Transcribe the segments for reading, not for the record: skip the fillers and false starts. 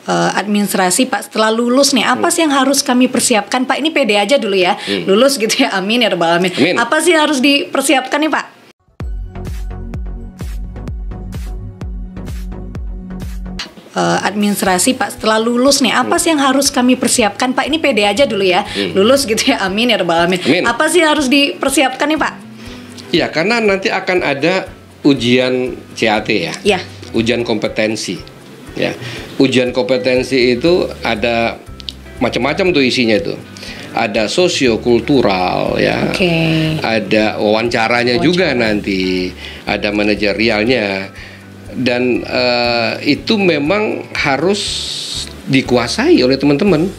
administrasi Pak, setelah lulus nih apa sih yang harus kami persiapkan Pak? Ini pede aja dulu ya, lulus gitu ya, amin ya rabbal alamin. Apa sih yang harus dipersiapkan nih Pak? Administrasi Pak, setelah lulus nih apa sih yang harus kami persiapkan Pak? Ini pede aja dulu ya, lulus gitu ya, amin ya rabbal alamin. Apa sih yang harus dipersiapkan nih Pak? Ya, karena nanti akan ada ujian CAT ya, ujian kompetensi. Ya, ujian kompetensi itu ada macam-macam tuh isinya tuh. Ada sosiokultural ya, ada wawancaranya juga nanti, ada manajerialnya, dan itu memang harus dikuasai oleh teman-teman.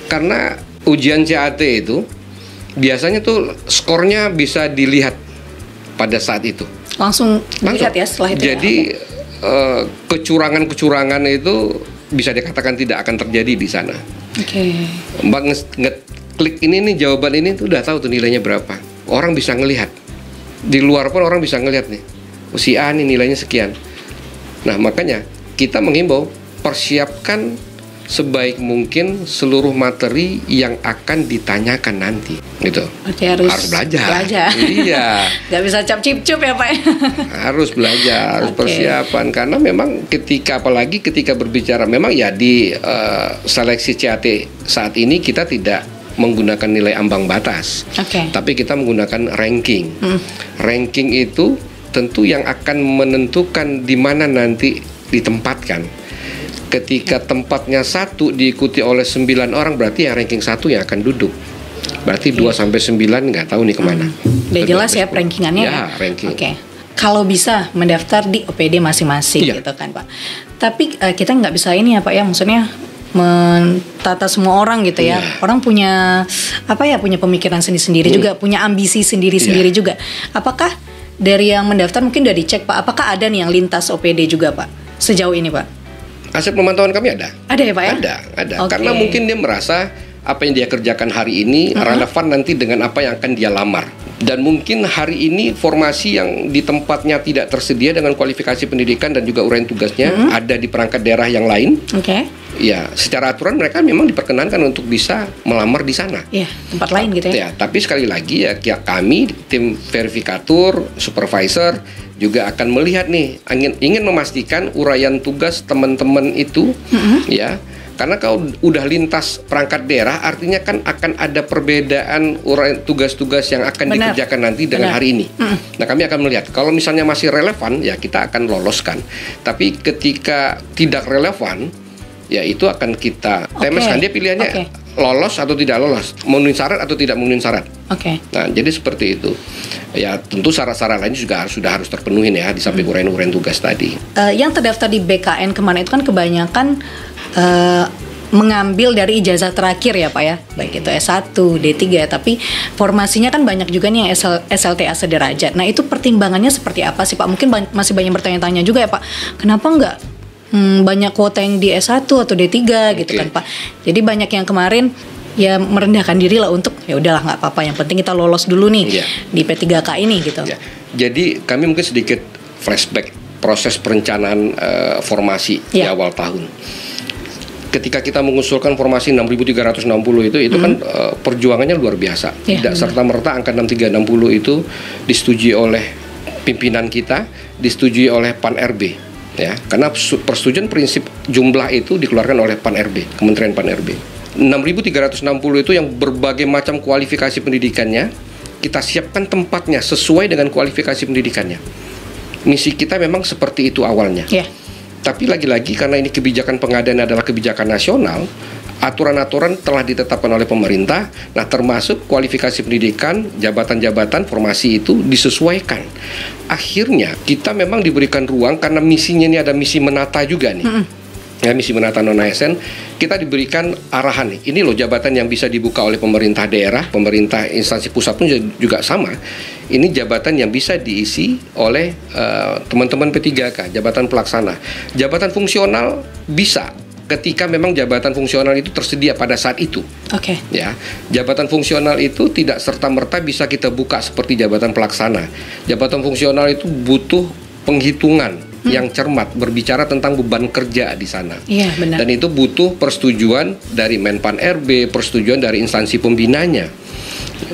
Karena ujian CAT itu biasanya tuh skornya bisa dilihat pada saat itu. Langsung dilihat ya setelah itu. Jadi kecurangan-kecurangan itu bisa dikatakan tidak akan terjadi di sana. Mbak ngeklik ini nih, jawaban ini tuh udah tahu tuh nilainya berapa. Orang bisa ngelihat. Di luar pun orang bisa ngelihat nih. Si A nih nilainya sekian. Nah, makanya kita menghimbau persiapkan sebaik mungkin seluruh materi yang akan ditanyakan nanti, gitu. Harus belajar. Iya. Gak bisa cap-cip-cup ya Pak. Harus belajar, harus persiapan, karena memang apalagi ketika berbicara, memang ya di seleksi CAT saat ini kita tidak menggunakan nilai ambang batas, tapi kita menggunakan ranking. Ranking itu tentu yang akan menentukan di mana nanti ditempatkan. Ketika tempatnya 1 diikuti oleh 9 orang, berarti yang ranking 1 yang akan duduk. Berarti 2 sampai 9 nggak tahu nih kemana. Udah jelas ya rankingannya. Ya, ranking. Kalau bisa mendaftar di OPD masing-masing gitu kan Pak. Tapi kita nggak bisa ini ya Pak ya, maksudnya mentata semua orang gitu ya. Orang punya punya pemikiran sendiri-sendiri juga, punya ambisi sendiri-sendiri juga. Apakah dari yang mendaftar mungkin udah dicek Pak, apakah ada nih yang lintas OPD juga Pak sejauh ini Pak? Hasil pemantauan kami ada. Ada ya Pak ya? Ada. Karena mungkin dia merasa apa yang dia kerjakan hari ini relevan nanti dengan apa yang akan dia lamar. Dan mungkin hari ini formasi yang di tempatnya tidak tersedia dengan kualifikasi pendidikan dan juga uraian tugasnya ada di perangkat daerah yang lain. Ya, secara aturan mereka memang diperkenankan untuk bisa melamar di sana. Tempat lain gitu ya. Tapi sekali lagi ya kami tim verifikatur, supervisor juga akan melihat nih, ingin memastikan uraian tugas teman-teman itu ya. Karena kalau udah lintas perangkat daerah, artinya kan akan ada perbedaan uraian tugas-tugas yang akan dikerjakan nanti dengan hari ini. Nah, kami akan melihat kalau misalnya masih relevan, ya kita akan loloskan. Tapi ketika tidak relevan, ya itu akan kita temeskan. Dia pilihannya lolos atau tidak lolos, memenuhi syarat atau tidak memenuhi syarat. Nah, jadi seperti itu. Ya, tentu syarat-syarat lain juga sudah harus terpenuhi ya di samping uraian tugas tadi. Yang terdaftar di BKN kemarin itu kan kebanyakan mengambil dari ijazah terakhir ya Pak ya, baik itu S1, D3, tapi formasinya kan banyak juga nih yang SLTA sederajat. Nah, itu pertimbangannya seperti apa sih Pak? Mungkin masih banyak bertanya-tanya juga ya Pak, kenapa enggak banyak kuota yang di S1 atau D3 gitu kan Pak. Jadi banyak yang kemarin ya merendahkan diri lah untuk ya udahlah nggak apa-apa, yang penting kita lolos dulu nih di P3K ini gitu. Jadi kami mungkin sedikit flashback proses perencanaan formasi di awal tahun. Ketika kita mengusulkan formasi 6.360 itu kan perjuangannya luar biasa. Tidak serta-merta angka 6.360 itu disetujui oleh pimpinan kita, disetujui oleh Pan-RB. Ya, karena persetujuan prinsip jumlah itu dikeluarkan oleh Pan-RB, Kementerian Pan-RB. 6.360 itu yang berbagai macam kualifikasi pendidikannya, kita siapkan tempatnya sesuai dengan kualifikasi pendidikannya. Misi kita memang seperti itu awalnya. Tapi lagi-lagi karena ini kebijakan pengadaan adalah kebijakan nasional, aturan-aturan telah ditetapkan oleh pemerintah. Nah, termasuk kualifikasi pendidikan, jabatan-jabatan formasi itu disesuaikan. Akhirnya kita memang diberikan ruang karena misinya ini ada misi menata juga nih. Ya, misi menata non-ASN, kita diberikan arahan nih. Ini loh jabatan yang bisa dibuka oleh pemerintah daerah, pemerintah instansi pusat pun juga sama. Ini jabatan yang bisa diisi oleh teman-teman P3K, jabatan pelaksana. Jabatan fungsional bisa ketika memang jabatan fungsional itu tersedia pada saat itu. Ya, jabatan fungsional itu tidak serta-merta bisa kita buka seperti jabatan pelaksana. Jabatan fungsional itu butuh penghitungan yang cermat berbicara tentang beban kerja di sana. Iya, benar. Dan itu butuh persetujuan dari Menpan RB, persetujuan dari instansi pembinanya.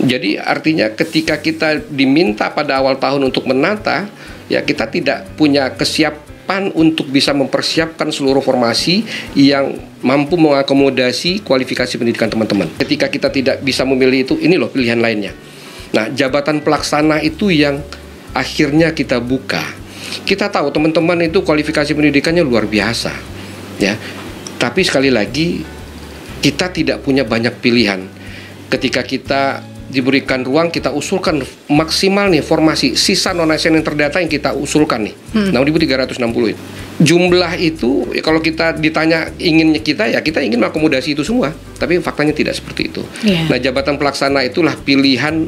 Jadi artinya ketika kita diminta pada awal tahun untuk menata, ya kita tidak punya kesiapan untuk bisa mempersiapkan seluruh formasi yang mampu mengakomodasi kualifikasi pendidikan teman-teman. Ketika kita tidak bisa memilih itu, ini loh pilihan lainnya. Nah, jabatan pelaksana itu yang akhirnya kita buka. Kita tahu teman-teman itu kualifikasi pendidikannya luar biasa, ya. Tapi sekali lagi kita tidak punya banyak pilihan. Ketika kita diberikan ruang, kita usulkan maksimal nih formasi sisa non-ASN yang terdata yang kita usulkan nih 6.360 itu. Jumlah itu ya, kalau kita ditanya inginnya kita, ya kita ingin mengakomodasi itu semua, tapi faktanya tidak seperti itu. Nah, jabatan pelaksana itulah pilihan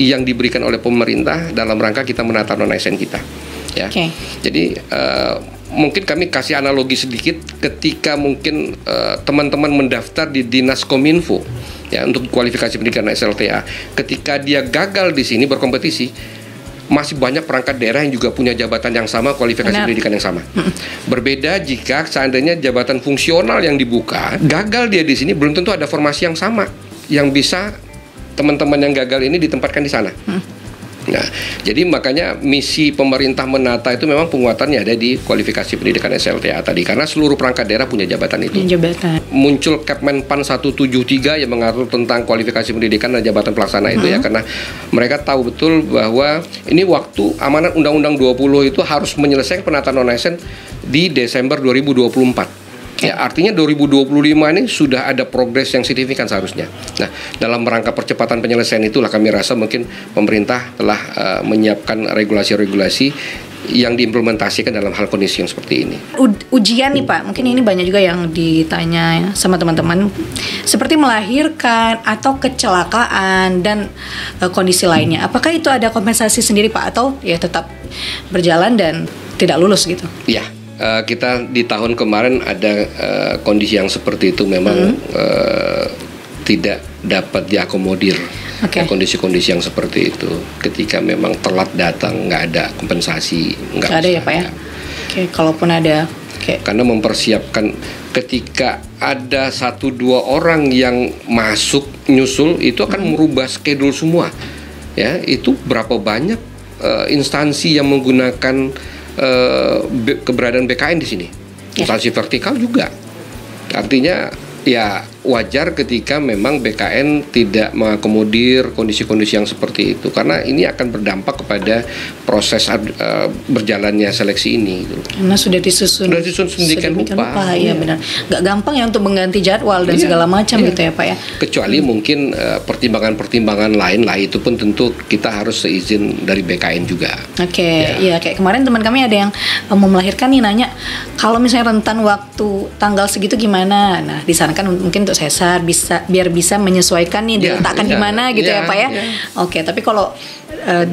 yang diberikan oleh pemerintah dalam rangka kita menata non-ASN kita, ya. Jadi mungkin kami kasih analogi sedikit ketika mungkin teman-teman mendaftar di Dinas Kominfo, ya, untuk kualifikasi pendidikan SLTA. Ketika dia gagal di sini berkompetisi, masih banyak perangkat daerah yang juga punya jabatan yang sama, kualifikasi pendidikan yang sama. Berbeda jika seandainya jabatan fungsional yang dibuka, gagal dia di sini, belum tentu ada formasi yang sama yang bisa teman-teman yang gagal ini ditempatkan di sana. Nah, jadi makanya misi pemerintah menata itu memang penguatannya ada di kualifikasi pendidikan SLTA tadi, karena seluruh perangkat daerah punya jabatan itu. Muncul Kepmenpan 173 yang mengatur tentang kualifikasi pendidikan dan jabatan pelaksana itu, ya, karena mereka tahu betul bahwa ini waktu amanat Undang-Undang 20 itu harus menyelesaikan penataan non-ASN di Desember 2024. Ya, artinya 2025 ini sudah ada progres yang signifikan seharusnya. Nah, dalam rangka percepatan penyelesaian itulah kami rasa mungkin pemerintah telah menyiapkan regulasi-regulasi yang diimplementasikan dalam hal kondisi yang seperti ini. Ujian nih Pak, mungkin ini banyak juga yang ditanya sama teman-teman, seperti melahirkan atau kecelakaan dan kondisi lainnya. Apakah itu ada kompensasi sendiri Pak, atau ya tetap berjalan dan tidak lulus gitu? Ya. Kita di tahun kemarin ada kondisi yang seperti itu memang tidak dapat diakomodir. Kondisi-kondisi yang seperti itu, ketika memang telat datang, nggak ada kompensasi, nggak ada ya Pak ya. Kalaupun ada, karena mempersiapkan ketika ada 1-2 orang yang masuk nyusul itu akan merubah schedule semua, ya. Itu berapa banyak instansi yang menggunakan keberadaan BKN di sini, instansi vertikal juga. Artinya ya wajar ketika memang BKN tidak mengakomodir kondisi-kondisi yang seperti itu, karena ini akan berdampak kepada proses berjalannya seleksi ini. Karena sudah disusun sedemikian rupa. Iya benar. Nggak gampang ya untuk mengganti jadwal dan segala macam gitu ya Pak ya. Kecuali mungkin pertimbangan-pertimbangan lain lah, itu pun tentu kita harus seizin dari BKN juga. Ya, kayak kemarin teman kami ada yang mau melahirkan nih nanya, kalau misalnya rentan waktu tanggal segitu gimana? Nah, di sana kan mungkin untuk sesar biar bisa menyesuaikan nih diletakkan di mana gitu ya Pak ya. Tapi kalau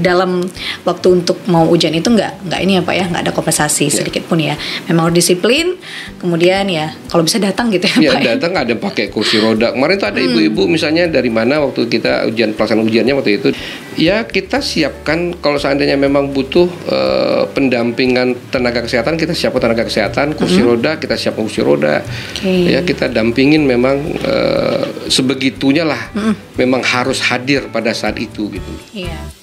dalam waktu untuk mau ujian itu nggak ini ya Pak ya, nggak ada kompensasi sedikit pun ya. Memang harus disiplin, kemudian ya kalau bisa datang gitu ya Pak. Datang ada pakai kursi roda. Kemarin tuh ada ibu-ibu misalnya dari mana waktu kita pelaksanaan ujiannya waktu itu. Ya kita siapkan kalau seandainya memang butuh pendampingan tenaga kesehatan, kita siapkan tenaga kesehatan, kursi roda kita siapkan kursi roda. Ya kita dampingin memang sebegitunya lah. Memang harus hadir pada saat itu gitu. Iya.